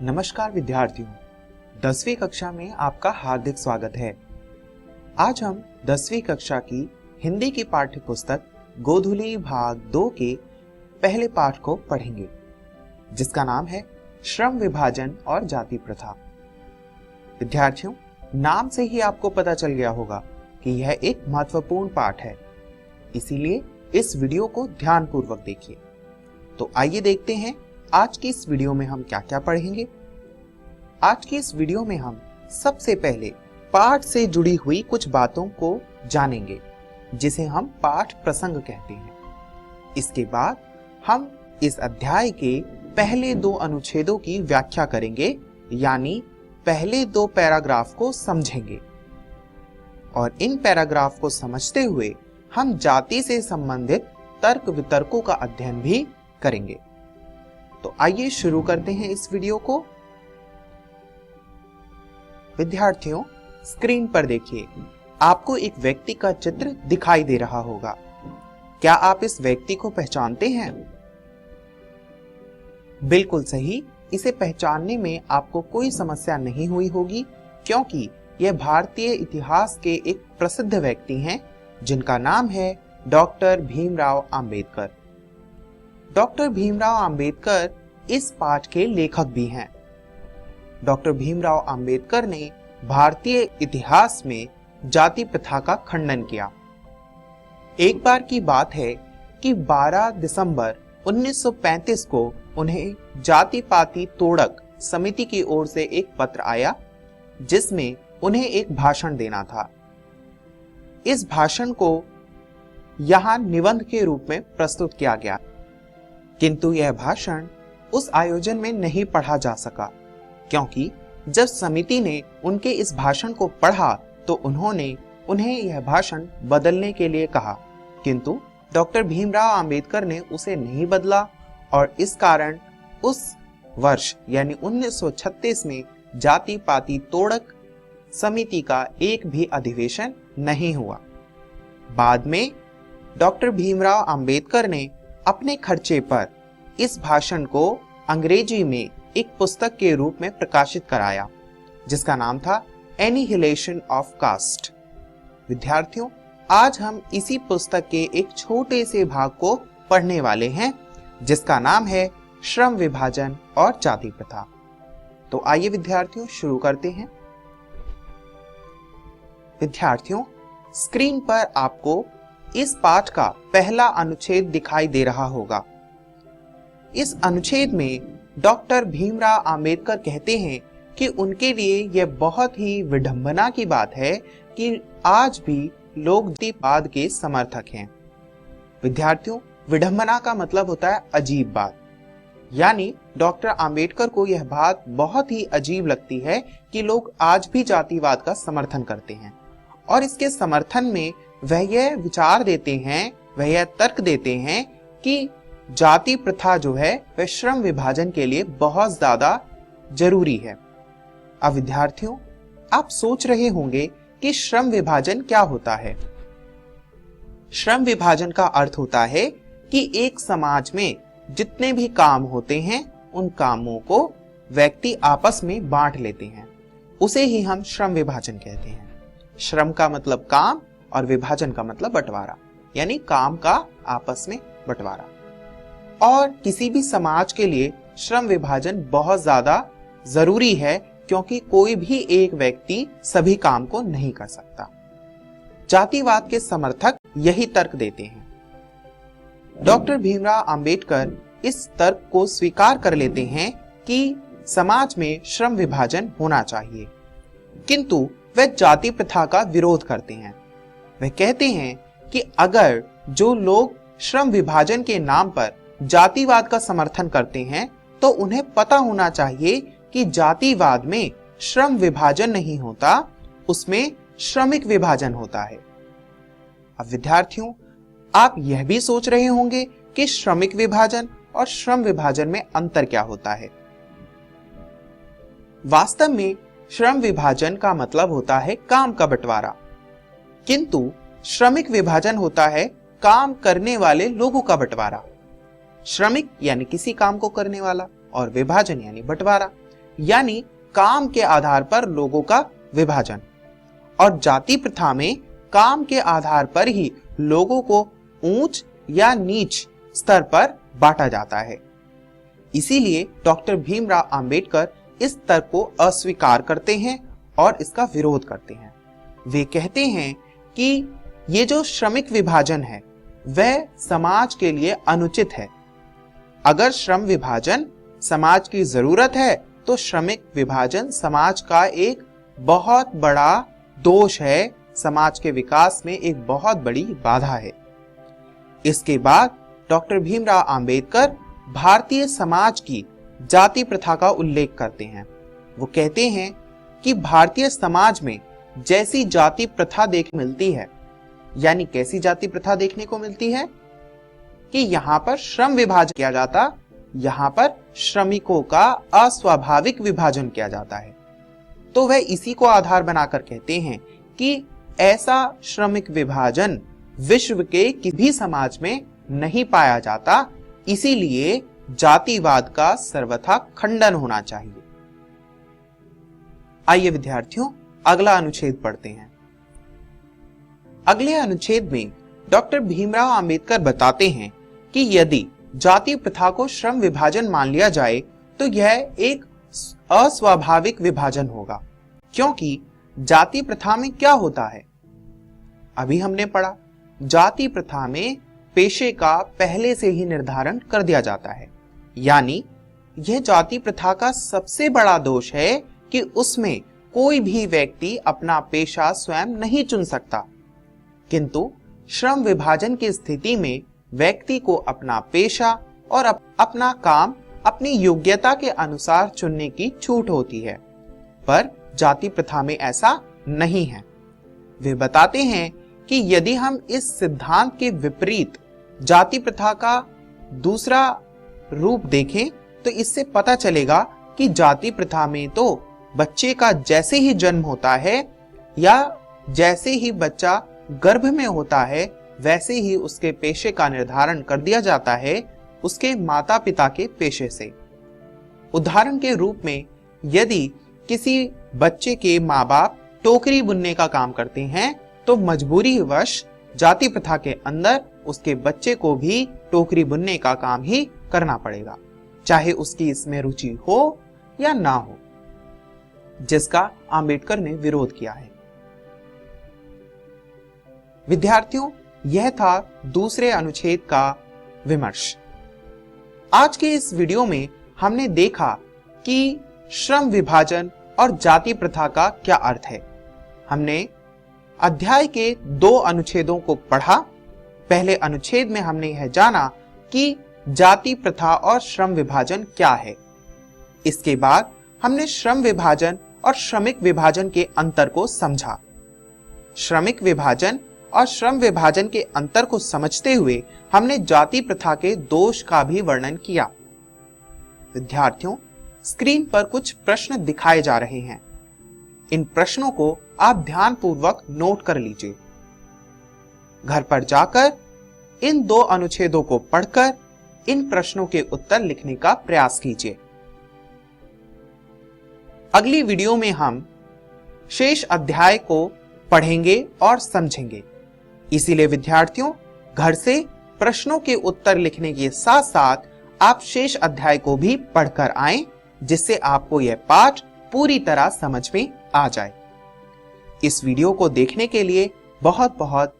नमस्कार विद्यार्थियों, 10वीं कक्षा में आपका हार्दिक स्वागत है। आज हम 10वीं कक्षा की हिंदी की पाठ्य पुस्तक गोधुली भाग 2 के पहले पाठ को पढ़ेंगे, जिसका नाम है श्रम विभाजन और जाति प्रथा। विद्यार्थियों, नाम से ही आपको पता चल गया होगा कि यह एक महत्वपूर्ण पाठ है, इसीलिए इस वीडियो को ध्यानपूर्वक देखिए। तो आइए देखते हैं आज की इस वीडियो में हम क्या क्या पढ़ेंगे। आज की इस वीडियो में हम सबसे पहले पाठ से जुड़ी हुई कुछ बातों को जानेंगे, जिसे हम पाठ प्रसंग कहते हैं। इसके बाद हम इस अध्याय के पहले 2 अनुच्छेदों की व्याख्या करेंगे, यानी पहले 2 पैराग्राफ को समझेंगे और इन पैराग्राफ को समझते हुए हम जाति से संबंधित तर्क वितर्कों का अध्ययन भी करेंगे। तो आइए शुरू करते हैं इस वीडियो को। विद्यार्थियों, स्क्रीन पर देखिए, आपको एक व्यक्ति का चित्र दिखाई दे रहा होगा। क्या आप इस व्यक्ति को पहचानते हैं? बिल्कुल सही, इसे पहचानने में आपको कोई समस्या नहीं हुई होगी, क्योंकि यह भारतीय इतिहास के एक प्रसिद्ध व्यक्ति हैं, जिनका नाम है डॉक्टर भीमराव अंबेडकर। डॉक्टर भीमराव अंबेडकर इस पाठ के लेखक भी हैं। डॉक्टर भीमराव अंबेडकर ने भारतीय इतिहास में जाति प्रथा का खंडन किया। एक बार की बात है कि 12 दिसंबर 1935 को उन्हें जाति पाति तोड़क समिति की ओर से एक पत्र आया, जिसमें उन्हें एक भाषण देना था। इस भाषण को यहां निबंध के रूप में प्रस्तुत किया गया, किंतु यह भाषण उस आयोजन में नहीं पढ़ा जा सका, क्योंकि जब समिति ने उनके इस भाषण को पढ़ा तो उन्होंने उन्हें यह भाषण बदलने के लिए कहा, किंतु डॉक्टर भीमराव अंबेडकर ने उसे नहीं बदला और इस कारण उस वर्ष यानी 1936 में जाति पाति तोड़क समिति का एक भी अधिवेशन नहीं हुआ। बाद में डॉक्टर भीमराव अंबेडकर ने अपने खर्चे पर इस भाषण को अंग्रेजी में एक पुस्तक के रूप में प्रकाशित कराया, जिसका नाम था एनिहिलेशन ऑफ कास्ट। विद्यार्थियों, आज हम इसी पुस्तक के एक छोटे से भाग को पढ़ने वाले हैं, जिसका नाम है श्रम विभाजन और जाति प्रथा। तो आइए विद्यार्थियों शुरू करते हैं। विद्यार्थियों, स्क्रीन पर आपको इस पाठ का पहला अनुच्छेद दिखाई दे रहा होगा। इस अनुच्छेद में डॉक्टर भीमराव अंबेडकर कहते हैं कि उनके लिए यह बहुत ही विडंबना की बात है कि आज भी लोग जातिवाद के समर्थक हैं। विद्यार्थियों, विडंबना का मतलब होता है अजीब बात, यानी डॉक्टर अंबेडकर को यह बात बहुत ही अजीब लगती है कि लोग आज भी जातिवाद का समर्थन करते हैं और इसके समर्थन में वह यह विचार देते हैं, वह यह तर्क देते हैं कि जाति प्रथा जो है वह श्रम विभाजन के लिए बहुत ज्यादा जरूरी है। अब विद्यार्थियों, आप सोच रहे होंगे कि श्रम विभाजन क्या होता है। श्रम विभाजन का अर्थ होता है कि एक समाज में जितने भी काम होते हैं उन कामों को व्यक्ति आपस में बांट लेते हैं, उसे ही हम श्रम विभाजन कहते हैं। श्रम का मतलब काम और विभाजन का मतलब बंटवारा, यानी काम का आपस में बंटवारा। और किसी भी समाज के लिए श्रम विभाजन बहुत ज्यादा जरूरी है, क्योंकि कोई भी एक व्यक्ति सभी काम को नहीं कर सकता। जातिवाद के समर्थक यही तर्क देते हैं। डॉक्टर भीमराव अंबेडकर इस तर्क को स्वीकार कर लेते हैं कि समाज में श्रम विभाजन होना चाहिए, किंतु वे जाति प्रथा का विरोध करते हैं। वे कहते हैं कि अगर जो लोग श्रम विभाजन के नाम पर जातिवाद का समर्थन करते हैं तो उन्हें पता होना चाहिए कि जातिवाद में श्रम विभाजन नहीं होता, उसमें श्रमिक विभाजन होता है। अब विद्यार्थियों, आप यह भी सोच रहे होंगे कि श्रमिक विभाजन और श्रम विभाजन में अंतर क्या होता है। वास्तव में श्रम विभाजन का मतलब होता है काम का बंटवारा, किंतु श्रमिक विभाजन होता है काम करने वाले लोगों का बंटवारा। श्रमिक यानी किसी काम को करने वाला और विभाजन यानी बंटवारा, यानी काम के आधार पर लोगों का विभाजन। और जाति प्रथा में काम के आधार पर ही लोगों को ऊंच या नीच स्तर पर बांटा जाता है। इसीलिए डॉक्टर भीमराव अंबेडकर इस तर्क को अस्वीकार करते हैं और इसका विरोध करते हैं। वे कहते हैं कि ये जो श्रमिक विभाजन है वह समाज के लिए अनुचित है। अगर श्रम विभाजन समाज की जरूरत है तो श्रमिक विभाजन समाज का एक बहुत बड़ा दोष है, समाज के विकास में एक बहुत बड़ी बाधा है। इसके बाद डॉक्टर भीमराव अंबेडकर भारतीय समाज की जाति प्रथा का उल्लेख करते हैं। वो कहते हैं कि भारतीय समाज में जैसी जाति प्रथा देखने मिलती है, यानी कैसी जाति प्रथा देखने को मिलती है कि यहाँ पर श्रम विभाजन किया जाता, यहाँ पर श्रमिकों का अस्वाभाविक विभाजन किया जाता है। तो वह इसी को आधार बनाकर कहते हैं कि ऐसा श्रमिक विभाजन विश्व के किसी भी समाज में नहीं पाया जाता, इसीलिए जातिवाद का सर्वथा खंडन होना चाहिए। आइए विद्यार्थियों, अगला अनुच्छेद पढ़ते हैं। अगले अनुच्छेद में डॉक्टर भीमराव अंबेडकर बताते हैं कि यदि जाति प्रथा को श्रम विभाजन मान लिया जाए तो यह एक अस्वाभाविक विभाजन होगा, क्योंकि जाति प्रथा में क्या होता है, अभी हमने पढ़ा, जाति प्रथा में पेशे का पहले से ही निर्धारण कर दिया जाता है। यानी यह जाति प्रथा का सबसे बड़ा दोष है कि उसमें कोई भी व्यक्ति अपना पेशा स्वयं नहीं चुन सकता, किंतु श्रम विभाजन की स्थिति में व्यक्ति को अपना पेशा और अपना काम अपनी योग्यता के अनुसार चुनने की छूट होती है, पर जाति प्रथा में ऐसा नहीं है। वे बताते हैं कि यदि हम इस सिद्धांत के विपरीत जाति प्रथा का दूसरा रूप देखें तो इससे पता चलेगा कि जाति प्रथा में तो बच्चे का जैसे ही जन्म होता है या जैसे ही बच्चा गर्भ में होता है वैसे ही उसके पेशे का निर्धारण कर दिया जाता है उसके माता पिता के पेशे से। उदाहरण के रूप में यदि किसी बच्चे के माँ बाप टोकरी बुनने का काम करते हैं तो मजबूरीवश जाति प्रथा के अंदर उसके बच्चे को भी टोकरी बुनने का काम ही करना पड़ेगा, चाहे उसकी इसमें रुचि हो या ना हो, जिसका अंबेडकर ने विरोध किया है। विद्यार्थियों, यह था दूसरे अनुच्छेद का विमर्श। आज के इस वीडियो में हमने देखा कि श्रम विभाजन और जाति प्रथा का क्या अर्थ है। हमने अध्याय के 2 अनुच्छेदों को पढ़ा। पहले अनुच्छेद में हमने यह जाना कि जाति प्रथा और श्रम विभाजन क्या है। इसके बाद हमने श्रम विभाजन और श्रमिक विभाजन के अंतर को समझा। श्रमिक विभाजन और श्रम विभाजन के अंतर को समझते हुए हमने जाति प्रथा के दोष का भी वर्णन किया। विद्यार्थियों, स्क्रीन पर कुछ प्रश्न दिखाए जा रहे हैं। इन प्रश्नों को आप ध्यानपूर्वक नोट कर लीजिए। घर पर जाकर इन 2 अनुच्छेदों को पढ़कर इन प्रश्नों के उत्तर लिखने का प्रयास कीजिए। अगली वीडियो में हम शेष अध्याय को पढ़ेंगे और समझेंगे। इसीलिए विद्यार्थियों, घर से प्रश्नों के उत्तर लिखने के साथ साथ आप शेष अध्याय को भी पढ़कर आएं, जिससे आपको यह पाठ पूरी तरह समझ में आ जाए। इस वीडियो को देखने के लिए बहुत बहुत